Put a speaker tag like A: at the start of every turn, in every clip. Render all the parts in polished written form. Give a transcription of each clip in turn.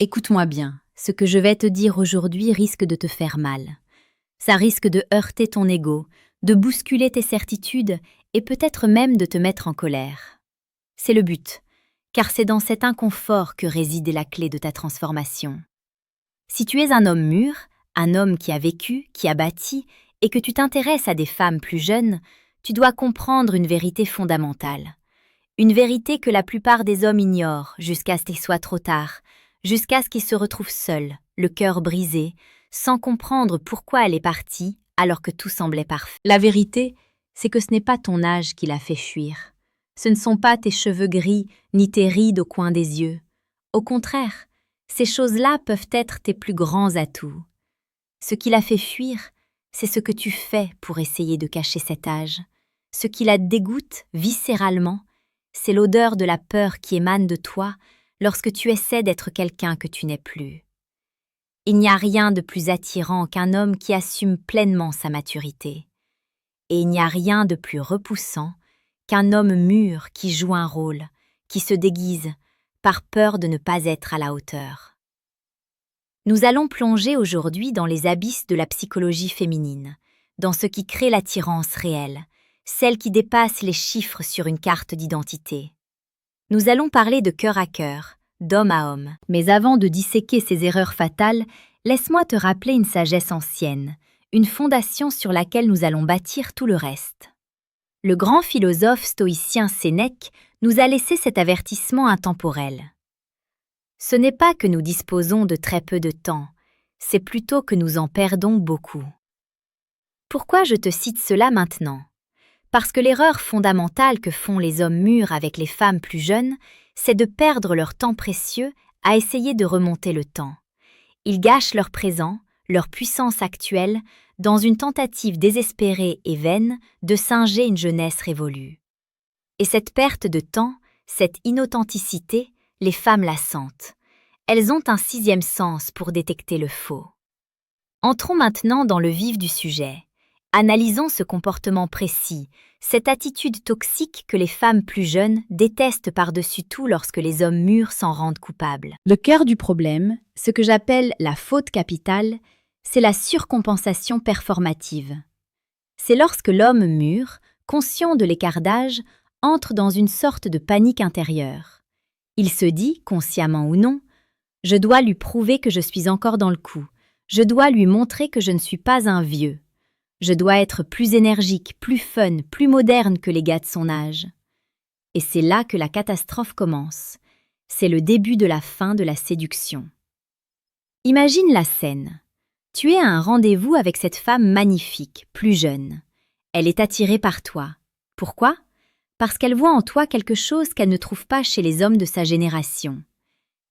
A: Écoute-moi bien, ce que je vais te dire aujourd'hui risque de te faire mal. Ça risque de heurter ton ego, de bousculer tes certitudes et peut-être même de te mettre en colère. C'est le but, car c'est dans cet inconfort que réside la clé de ta transformation. Si tu es un homme mûr, un homme qui a vécu, qui a bâti, et que tu t'intéresses à des femmes plus jeunes, tu dois comprendre une vérité fondamentale. Une vérité que la plupart des hommes ignorent jusqu'à ce qu'il soit trop tard, jusqu'à ce qu'ils se retrouvent seuls, le cœur brisé, sans comprendre pourquoi elle est partie alors que tout semblait parfait. La vérité, c'est que ce n'est pas ton âge qui l'a fait fuir. Ce ne sont pas tes cheveux gris ni tes rides au coin des yeux. Au contraire, ces choses-là peuvent être tes plus grands atouts. Ce qui l'a fait fuir, c'est ce que tu fais pour essayer de cacher cet âge. Ce qui la dégoûte viscéralement, c'est l'odeur de la peur qui émane de toi lorsque tu essaies d'être quelqu'un que tu n'es plus. Il n'y a rien de plus attirant qu'un homme qui assume pleinement sa maturité. Et il n'y a rien de plus repoussant qu'un homme mûr qui joue un rôle, qui se déguise, par peur de ne pas être à la hauteur. Nous allons plonger aujourd'hui dans les abysses de la psychologie féminine, dans ce qui crée l'attirance réelle, celle qui dépasse les chiffres sur une carte d'identité. Nous allons parler de cœur à cœur, d'homme à homme. Mais avant de disséquer ces erreurs fatales, laisse-moi te rappeler une sagesse ancienne, une fondation sur laquelle nous allons bâtir tout le reste. Le grand philosophe stoïcien Sénèque nous a laissé cet avertissement intemporel. Ce n'est pas que nous disposons de très peu de temps, c'est plutôt que nous en perdons beaucoup. Pourquoi je te cite cela maintenant ? Parce que l'erreur fondamentale que font les hommes mûrs avec les femmes plus jeunes, c'est de perdre leur temps précieux à essayer de remonter le temps. Ils gâchent leur présent, leur puissance actuelle, dans une tentative désespérée et vaine de singer une jeunesse révolue. Et cette perte de temps, cette inauthenticité, les femmes la sentent. Elles ont un sixième sens pour détecter le faux. Entrons maintenant dans le vif du sujet. Analysons ce comportement précis, cette attitude toxique que les femmes plus jeunes détestent par-dessus tout lorsque les hommes mûrs s'en rendent coupables. Le cœur du problème, ce que j'appelle la faute capitale, c'est la surcompensation performative. C'est lorsque l'homme mûr, conscient de l'écart d'âge, entre dans une sorte de panique intérieure. Il se dit, consciemment ou non, « Je dois lui prouver que je suis encore dans le coup. Je dois lui montrer que je ne suis pas un vieux. Je dois être plus énergique, plus fun, plus moderne que les gars de son âge. » Et c'est là que la catastrophe commence. C'est le début de la fin de la séduction. Imagine la scène. Tu es à un rendez-vous avec cette femme magnifique, plus jeune. Elle est attirée par toi. Pourquoi ? Parce qu'elle voit en toi quelque chose qu'elle ne trouve pas chez les hommes de sa génération.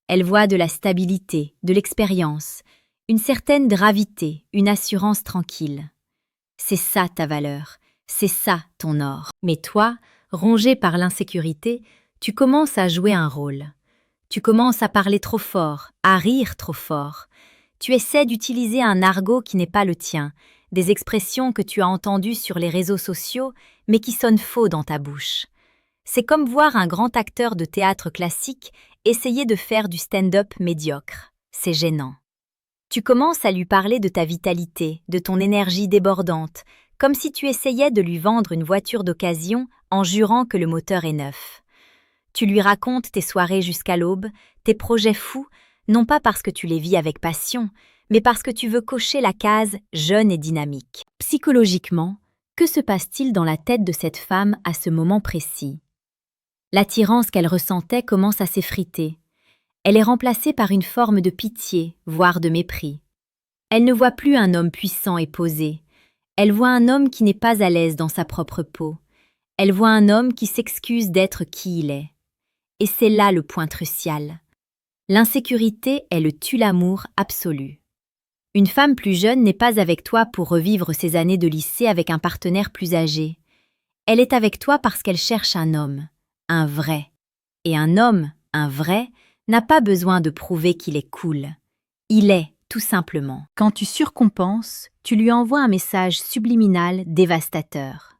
A: Elle voit de la stabilité, de l'expérience, une certaine gravité, une assurance tranquille. C'est ça ta valeur, c'est ça ton or. Mais toi, rongé par l'insécurité, tu commences à jouer un rôle. Tu commences à parler trop fort, à rire trop fort. Tu essaies d'utiliser un argot qui n'est pas le tien, des expressions que tu as entendues sur les réseaux sociaux, mais qui sonnent faux dans ta bouche. C'est comme voir un grand acteur de théâtre classique essayer de faire du stand-up médiocre. C'est gênant. Tu commences à lui parler de ta vitalité, de ton énergie débordante, comme si tu essayais de lui vendre une voiture d'occasion en jurant que le moteur est neuf. Tu lui racontes tes soirées jusqu'à l'aube, tes projets fous, non pas parce que tu les vis avec passion, mais parce que tu veux cocher la case jeune et dynamique. Psychologiquement, que se passe-t-il dans la tête de cette femme à ce moment précis ? L'attirance qu'elle ressentait commence à s'effriter. Elle est remplacée par une forme de pitié, voire de mépris. Elle ne voit plus un homme puissant et posé. Elle voit un homme qui n'est pas à l'aise dans sa propre peau. Elle voit un homme qui s'excuse d'être qui il est. Et c'est là le point crucial. L'insécurité est le tue-l'amour absolu. Une femme plus jeune n'est pas avec toi pour revivre ses années de lycée avec un partenaire plus âgé. Elle est avec toi parce qu'elle cherche un homme, un vrai. Et un homme, un vrai, n'a pas besoin de prouver qu'il est cool. Il est, tout simplement. Quand tu surcompenses, tu lui envoies un message subliminal dévastateur.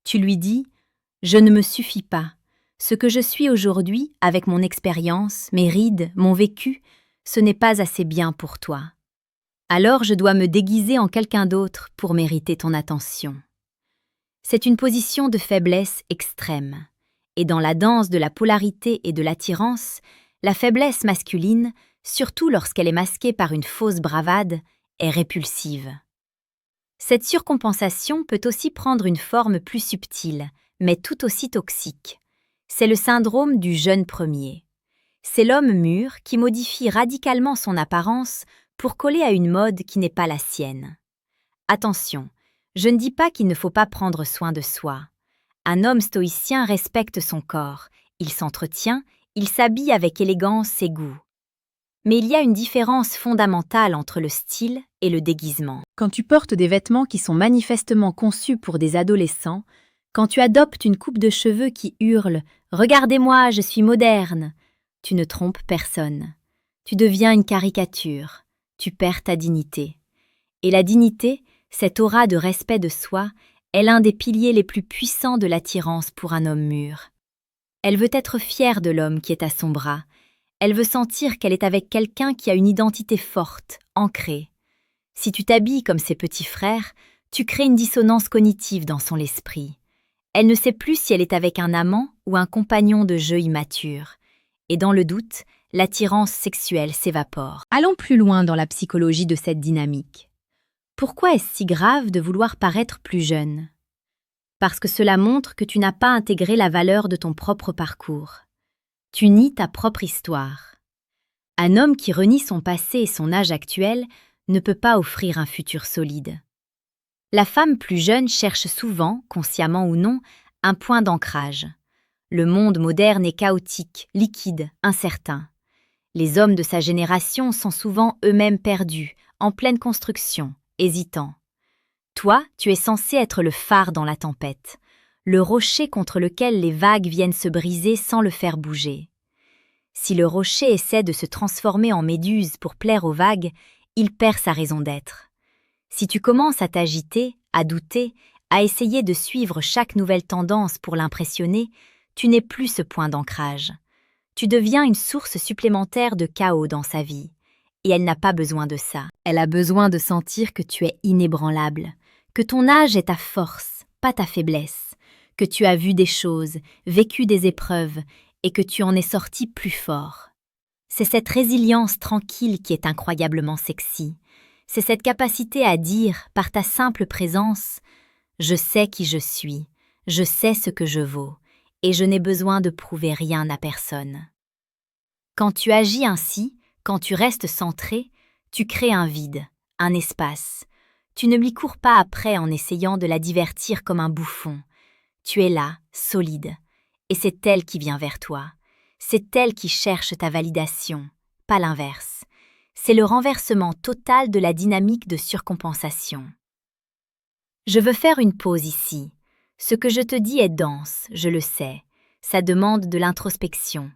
A: Tu lui dis « Je ne me suffis pas. Ce que je suis aujourd'hui, avec mon expérience, mes rides, mon vécu, Ce n'est pas assez bien pour toi. Alors je dois me déguiser en quelqu'un d'autre pour mériter ton attention. C'est une position de faiblesse extrême. Et dans la danse de la polarité et de l'attirance, la faiblesse masculine, surtout lorsqu'elle est masquée par une fausse bravade, est répulsive. Cette surcompensation peut aussi prendre une forme plus subtile, mais tout aussi toxique. C'est le syndrome du jeune premier. C'est l'homme mûr qui modifie radicalement son apparence pour coller à une mode qui n'est pas la sienne. Attention, je ne dis pas qu'il ne faut pas prendre soin de soi. Un homme stoïcien respecte son corps, il s'entretient, il s'habille avec élégance et goût. Mais il y a une différence fondamentale entre le style et le déguisement. Quand tu portes des vêtements qui sont manifestement conçus pour des adolescents, quand tu adoptes une coupe de cheveux qui hurle « Regardez-moi, je suis moderne », tu ne trompes personne. Tu deviens une caricature, tu perds ta dignité. Et la dignité, cette aura de respect de soi, est l'un des piliers les plus puissants de l'attirance pour un homme mûr. Elle veut être fière de l'homme qui est à son bras. Elle veut sentir qu'elle est avec quelqu'un qui a une identité forte, ancrée. Si tu t'habilles comme ses petits frères, tu crées une dissonance cognitive dans son esprit. Elle ne sait plus si elle est avec un amant ou un compagnon de jeu immature. Et dans le doute, l'attirance sexuelle s'évapore. Allons plus loin dans la psychologie de cette dynamique. Pourquoi est-ce si grave de vouloir paraître plus jeune? Parce que cela montre que tu n'as pas intégré la valeur de ton propre parcours. Tu nies ta propre histoire. Un homme qui renie son passé et son âge actuel ne peut pas offrir un futur solide. La femme plus jeune cherche souvent, consciemment ou non, un point d'ancrage. Le monde moderne est chaotique, liquide, incertain. Les hommes de sa génération sont souvent eux-mêmes perdus, en pleine construction, hésitants. Toi, tu es censé être le phare dans la tempête, le rocher contre lequel les vagues viennent se briser sans le faire bouger. Si le rocher essaie de se transformer en méduse pour plaire aux vagues, il perd sa raison d'être. Si tu commences à t'agiter, à douter, à essayer de suivre chaque nouvelle tendance pour l'impressionner, tu n'es plus ce point d'ancrage. Tu deviens une source supplémentaire de chaos dans sa vie. Et elle n'a pas besoin de ça. Elle a besoin de sentir que tu es inébranlable, que ton âge est ta force, pas ta faiblesse, que tu as vu des choses, vécu des épreuves et que tu en es sorti plus fort. C'est cette résilience tranquille qui est incroyablement sexy. C'est cette capacité à dire, par ta simple présence, « Je sais qui je suis, je sais ce que je vaux, et je n'ai besoin de prouver rien à personne. » Quand tu agis ainsi, quand tu restes centré, tu crées un vide, un espace. Tu ne lui cours pas après en essayant de la divertir comme un bouffon. Tu es là, solide, et c'est elle qui vient vers toi. C'est elle qui cherche ta validation, pas l'inverse. C'est le renversement total de la dynamique de surcompensation. Je veux faire une pause ici. Ce que je te dis est dense, je le sais. Ça demande de l'introspection.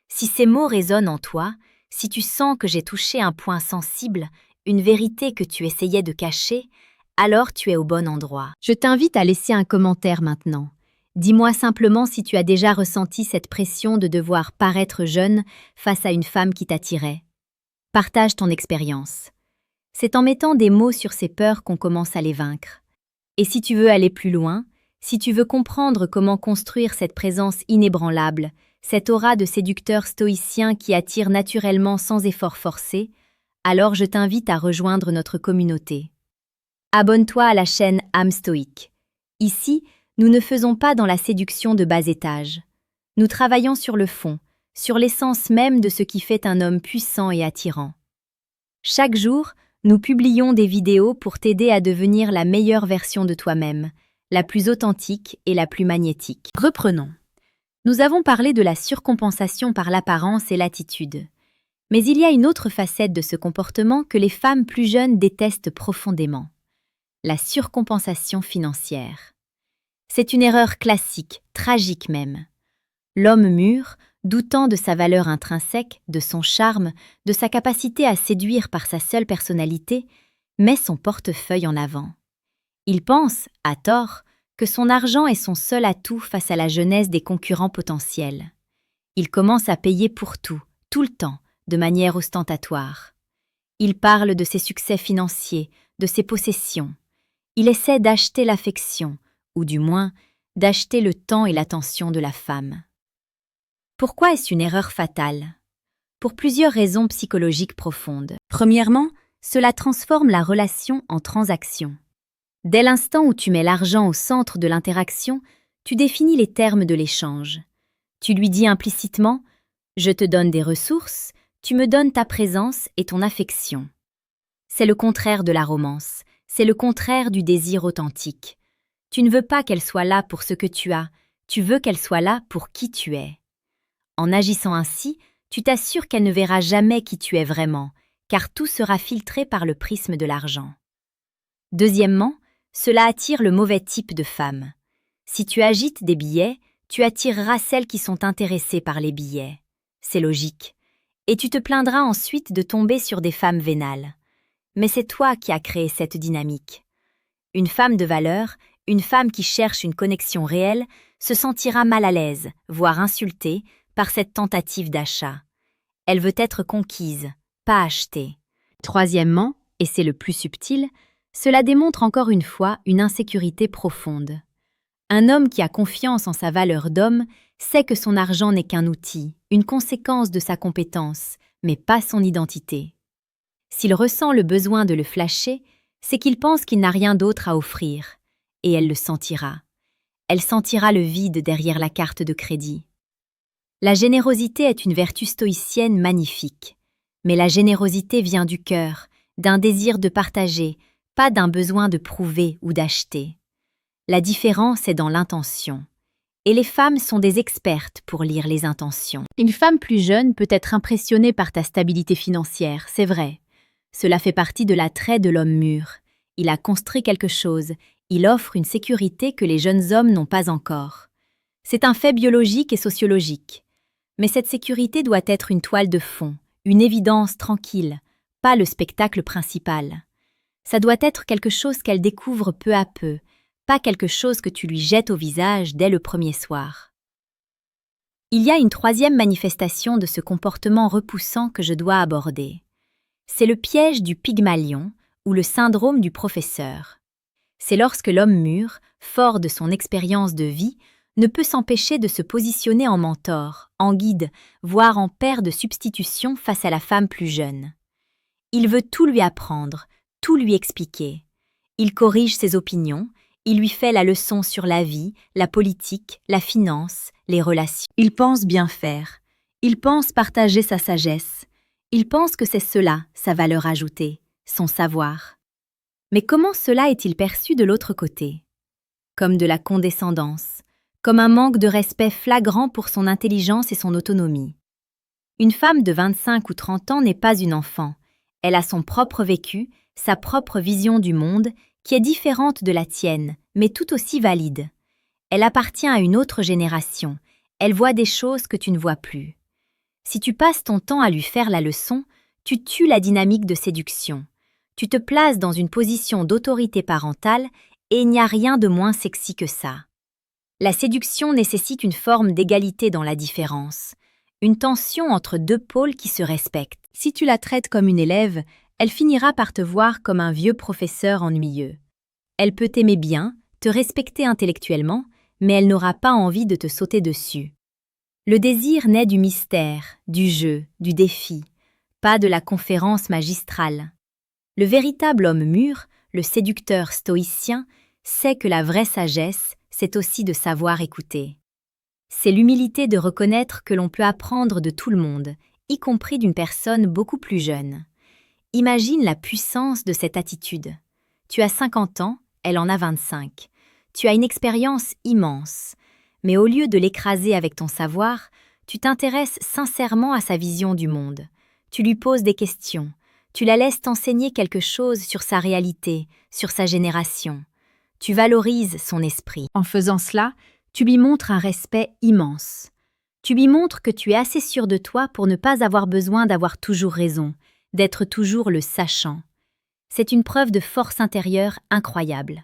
A: Si ces mots résonnent en toi, si tu sens que j'ai touché un point sensible, une vérité que tu essayais de cacher, alors tu es au bon endroit. Je t'invite à laisser un commentaire maintenant. Dis-moi simplement si tu as déjà ressenti cette pression de devoir paraître jeune face à une femme qui t'attirait. Partage ton expérience. C'est en mettant des mots sur ces peurs qu'on commence à les vaincre. Et si tu veux aller plus loin, si tu veux comprendre comment construire cette présence inébranlable, cette aura de séducteur stoïcien qui attire naturellement sans effort forcé, alors je t'invite à rejoindre notre communauté. Abonne-toi à la chaîne âme stoïque. Ici, nous ne faisons pas dans la séduction de bas étage. Nous travaillons sur le fond, sur l'essence même de ce qui fait un homme puissant et attirant. Chaque jour, nous publions des vidéos pour t'aider à devenir la meilleure version de toi-même, la plus authentique et la plus magnétique. Reprenons. Nous avons parlé de la surcompensation par l'apparence et l'attitude. Mais il y a une autre facette de ce comportement que les femmes plus jeunes détestent profondément. La surcompensation financière. C'est une erreur classique, tragique même. L'homme mûr, doutant de sa valeur intrinsèque, de son charme, de sa capacité à séduire par sa seule personnalité, met son portefeuille en avant. Il pense, à tort, que son argent est son seul atout face à la jeunesse des concurrents potentiels. Il commence à payer pour tout, tout le temps, de manière ostentatoire. Il parle de ses succès financiers, de ses possessions. Il essaie d'acheter l'affection, ou du moins, d'acheter le temps et l'attention de la femme. Pourquoi est-ce une erreur fatale? Pour plusieurs raisons psychologiques profondes. Premièrement, cela transforme la relation en transaction. Dès l'instant où tu mets l'argent au centre de l'interaction, tu définis les termes de l'échange. Tu lui dis implicitement « Je te donne des ressources, tu me donnes ta présence et ton affection ». C'est le contraire de la romance, c'est le contraire du désir authentique. Tu ne veux pas qu'elle soit là pour ce que tu as, tu veux qu'elle soit là pour qui tu es. En agissant ainsi, tu t'assures qu'elle ne verra jamais qui tu es vraiment, car tout sera filtré par le prisme de l'argent. Deuxièmement, cela attire le mauvais type de femme. Si tu agites des billets, tu attireras celles qui sont intéressées par les billets. C'est logique. Et tu te plaindras ensuite de tomber sur des femmes vénales. Mais c'est toi qui as créé cette dynamique. Une femme de valeur, une femme qui cherche une connexion réelle, se sentira mal à l'aise, voire insultée, par cette tentative d'achat. Elle veut être conquise, pas achetée. Troisièmement, et c'est le plus subtil, cela démontre encore une fois une insécurité profonde. Un homme qui a confiance en sa valeur d'homme sait que son argent n'est qu'un outil, une conséquence de sa compétence, mais pas son identité. S'il ressent le besoin de le flasher, c'est qu'il pense qu'il n'a rien d'autre à offrir, et elle le sentira. Elle sentira le vide derrière la carte de crédit. La générosité est une vertu stoïcienne magnifique, mais la générosité vient du cœur, d'un désir de partager, pas d'un besoin de prouver ou d'acheter. La différence est dans l'intention. Et les femmes sont des expertes pour lire les intentions. Une femme plus jeune peut être impressionnée par ta stabilité financière, c'est vrai. Cela fait partie de l'attrait de l'homme mûr. Il a construit quelque chose, il offre une sécurité que les jeunes hommes n'ont pas encore. C'est un fait biologique et sociologique. Mais cette sécurité doit être une toile de fond, une évidence tranquille, pas le spectacle principal. Ça doit être quelque chose qu'elle découvre peu à peu, pas quelque chose que tu lui jettes au visage dès le premier soir. Il y a une troisième manifestation de ce comportement repoussant que je dois aborder. C'est le piège du Pygmalion ou le syndrome du professeur. C'est lorsque l'homme mûr, fort de son expérience de vie, ne peut s'empêcher de se positionner en mentor, en guide, voire en père de substitution face à la femme plus jeune. Il veut tout lui apprendre, tout lui expliquer. Il corrige ses opinions, il lui fait la leçon sur la vie, la politique, la finance, les relations. Il pense bien faire. Il pense partager sa sagesse. Il pense que c'est cela, sa valeur ajoutée, son savoir. Mais comment cela est-il perçu de l'autre côté? Comme de la condescendance, comme un manque de respect flagrant pour son intelligence et son autonomie. Une femme de 25 ou 30 ans n'est pas une enfant. Elle a son propre vécu, sa propre vision du monde, qui est différente de la tienne, mais tout aussi valide. Elle appartient à une autre génération. Elle voit des choses que tu ne vois plus. Si tu passes ton temps à lui faire la leçon, tu tues la dynamique de séduction. Tu te places dans une position d'autorité parentale et il n'y a rien de moins sexy que ça. La séduction nécessite une forme d'égalité dans la différence, une tension entre deux pôles qui se respectent. Si tu la traites comme une élève, elle finira par te voir comme un vieux professeur ennuyeux. Elle peut t'aimer bien, te respecter intellectuellement, mais elle n'aura pas envie de te sauter dessus. Le désir naît du mystère, du jeu, du défi, pas de la conférence magistrale. Le véritable homme mûr, le séducteur stoïcien, sait que la vraie sagesse, c'est aussi de savoir écouter. C'est l'humilité de reconnaître que l'on peut apprendre de tout le monde, y compris d'une personne beaucoup plus jeune. Imagine la puissance de cette attitude. Tu as 50 ans, elle en a 25. Tu as une expérience immense. Mais au lieu de l'écraser avec ton savoir, tu t'intéresses sincèrement à sa vision du monde. Tu lui poses des questions. Tu la laisses t'enseigner quelque chose sur sa réalité, sur sa génération. Tu valorises son esprit. En faisant cela, tu lui montres un respect immense. Tu lui montres que tu es assez sûr de toi pour ne pas avoir besoin d'avoir toujours raison, d'être toujours le sachant. C'est une preuve de force intérieure incroyable.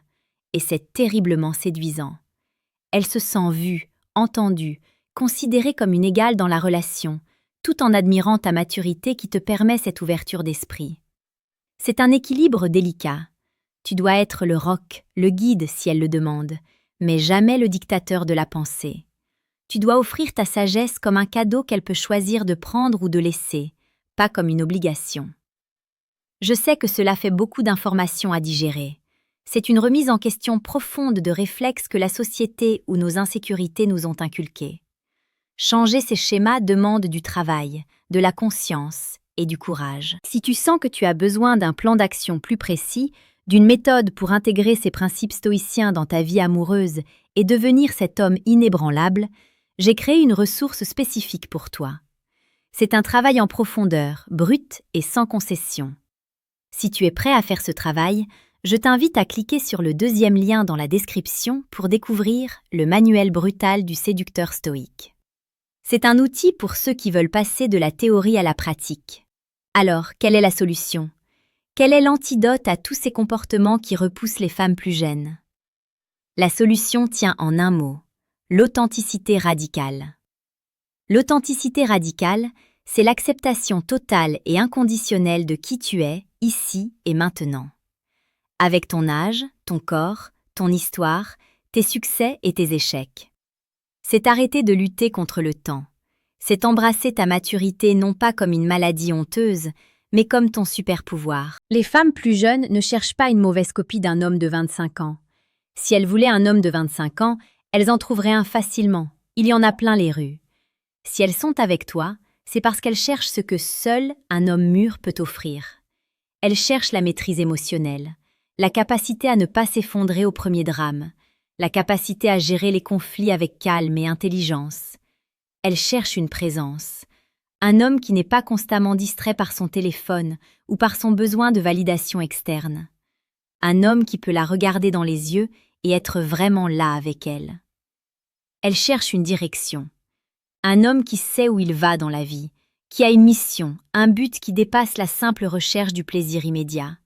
A: Et c'est terriblement séduisant. Elle se sent vue, entendue, considérée comme une égale dans la relation, tout en admirant ta maturité qui te permet cette ouverture d'esprit. C'est un équilibre délicat. Tu dois être le roc, le guide si elle le demande, mais jamais le dictateur de la pensée. Tu dois offrir ta sagesse comme un cadeau qu'elle peut choisir de prendre ou de laisser, pas comme une obligation. Je sais que cela fait beaucoup d'informations à digérer. C'est une remise en question profonde de réflexes que la société ou nos insécurités nous ont inculqués. Changer ces schémas demande du travail, de la conscience et du courage. Si tu sens que tu as besoin d'un plan d'action plus précis, d'une méthode pour intégrer ces principes stoïciens dans ta vie amoureuse et devenir cet homme inébranlable, j'ai créé une ressource spécifique pour toi. C'est un travail en profondeur, brut et sans concession. Si tu es prêt à faire ce travail, je t'invite à cliquer sur le deuxième lien dans la description pour découvrir le manuel brutal du séducteur stoïque. C'est un outil pour ceux qui veulent passer de la théorie à la pratique. Alors, quelle est la solution ? Quel est l'antidote à tous ces comportements qui repoussent les femmes plus jeunes ? La solution tient en un mot, l'authenticité radicale. L'authenticité radicale, c'est l'acceptation totale et inconditionnelle de qui tu es, ici et maintenant. Avec ton âge, ton corps, ton histoire, tes succès et tes échecs. C'est arrêter de lutter contre le temps. C'est embrasser ta maturité non pas comme une maladie honteuse, mais comme ton super-pouvoir. Les femmes plus jeunes ne cherchent pas une mauvaise copie d'un homme de 25 ans. Si elles voulaient un homme de 25 ans, elles en trouveraient un facilement. Il y en a plein les rues. Si elles sont avec toi, c'est parce qu'elles cherchent ce que seul un homme mûr peut offrir. Elles cherchent la maîtrise émotionnelle, la capacité à ne pas s'effondrer au premier drame, la capacité à gérer les conflits avec calme et intelligence. Elles cherchent une présence. Un homme qui n'est pas constamment distrait par son téléphone ou par son besoin de validation externe. Un homme qui peut la regarder dans les yeux et être vraiment là avec elle. Elle cherche une direction. Un homme qui sait où il va dans la vie, qui a une mission, un but qui dépasse la simple recherche du plaisir immédiat.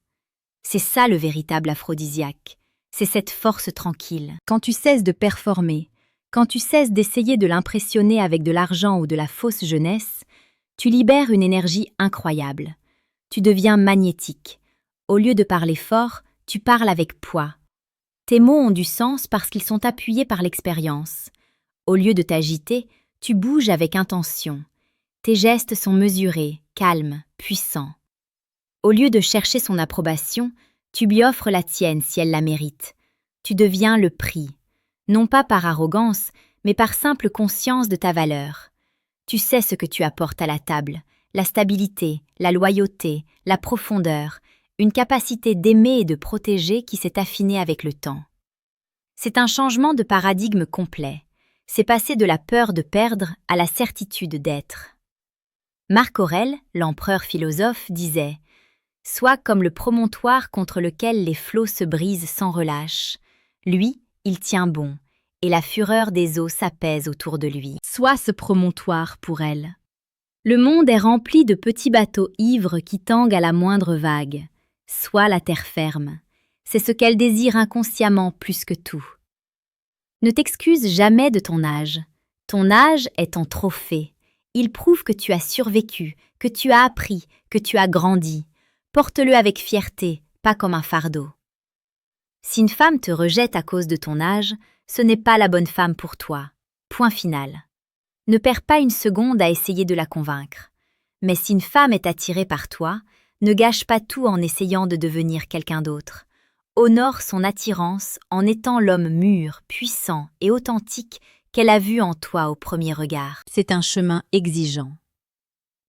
A: C'est ça le véritable aphrodisiaque. C'est cette force tranquille. Quand tu cesses de performer, quand tu cesses d'essayer de l'impressionner avec de l'argent ou de la fausse jeunesse, tu libères une énergie incroyable. Tu deviens magnétique. Au lieu de parler fort, tu parles avec poids. Tes mots ont du sens parce qu'ils sont appuyés par l'expérience. Au lieu de t'agiter, tu bouges avec intention. Tes gestes sont mesurés, calmes, puissants. Au lieu de chercher son approbation, tu lui offres la tienne si elle la mérite. Tu deviens le prix, non pas par arrogance, mais par simple conscience de ta valeur. Tu sais ce que tu apportes à la table, la stabilité, la loyauté, la profondeur, une capacité d'aimer et de protéger qui s'est affinée avec le temps. C'est un changement de paradigme complet. C'est passer de la peur de perdre à la certitude d'être. Marc Aurèle, l'empereur philosophe, disait « Sois comme le promontoire contre lequel les flots se brisent sans relâche. Lui, il tient bon, et la fureur des eaux s'apaise autour de lui. » Sois ce promontoire pour elle. Le monde est rempli de petits bateaux ivres qui tanguent à la moindre vague. Sois la terre ferme. C'est ce qu'elle désire inconsciemment plus que tout. Ne t'excuse jamais de ton âge. Ton âge est ton trophée. Il prouve que tu as survécu, que tu as appris, que tu as grandi. Porte-le avec fierté, pas comme un fardeau. Si une femme te rejette à cause de ton âge, ce n'est pas la bonne femme pour toi. Point final. Ne perds pas une seconde à essayer de la convaincre. Mais si une femme est attirée par toi, ne gâche pas tout en essayant de devenir quelqu'un d'autre. Honore son attirance en étant l'homme mûr, puissant et authentique qu'elle a vu en toi au premier regard. C'est un chemin exigeant.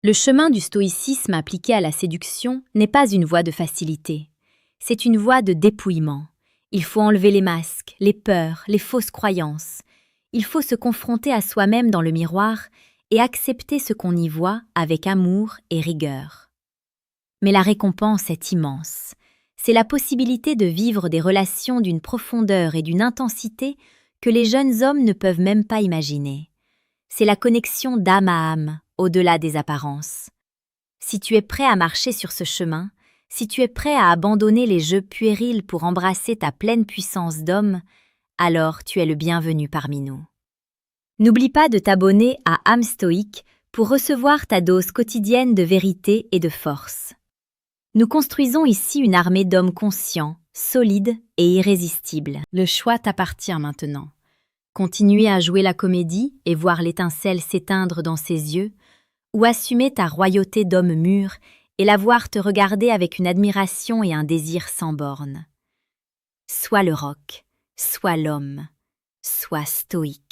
A: Le chemin du stoïcisme appliqué à la séduction n'est pas une voie de facilité. C'est une voie de dépouillement. Il faut enlever les masques, les peurs, les fausses croyances. Il faut se confronter à soi-même dans le miroir et accepter ce qu'on y voit avec amour et rigueur. Mais la récompense est immense. C'est la possibilité de vivre des relations d'une profondeur et d'une intensité que les jeunes hommes ne peuvent même pas imaginer. C'est la connexion d'âme à âme, au-delà des apparences. Si tu es prêt à marcher sur ce chemin, si tu es prêt à abandonner les jeux puérils pour embrasser ta pleine puissance d'homme, alors tu es le bienvenu parmi nous. N'oublie pas de t'abonner à âme stoïque pour pour recevoir ta dose quotidienne de vérité et de force. Nous construisons ici une armée d'hommes conscients, solides et irrésistibles. Le choix t'appartient maintenant. Continuer à jouer la comédie et voir l'étincelle s'éteindre dans ses yeux, ou assumer ta royauté d'homme mûr et la voir te regarder avec une admiration et un désir sans bornes. Sois le roc, sois l'homme, sois stoïque.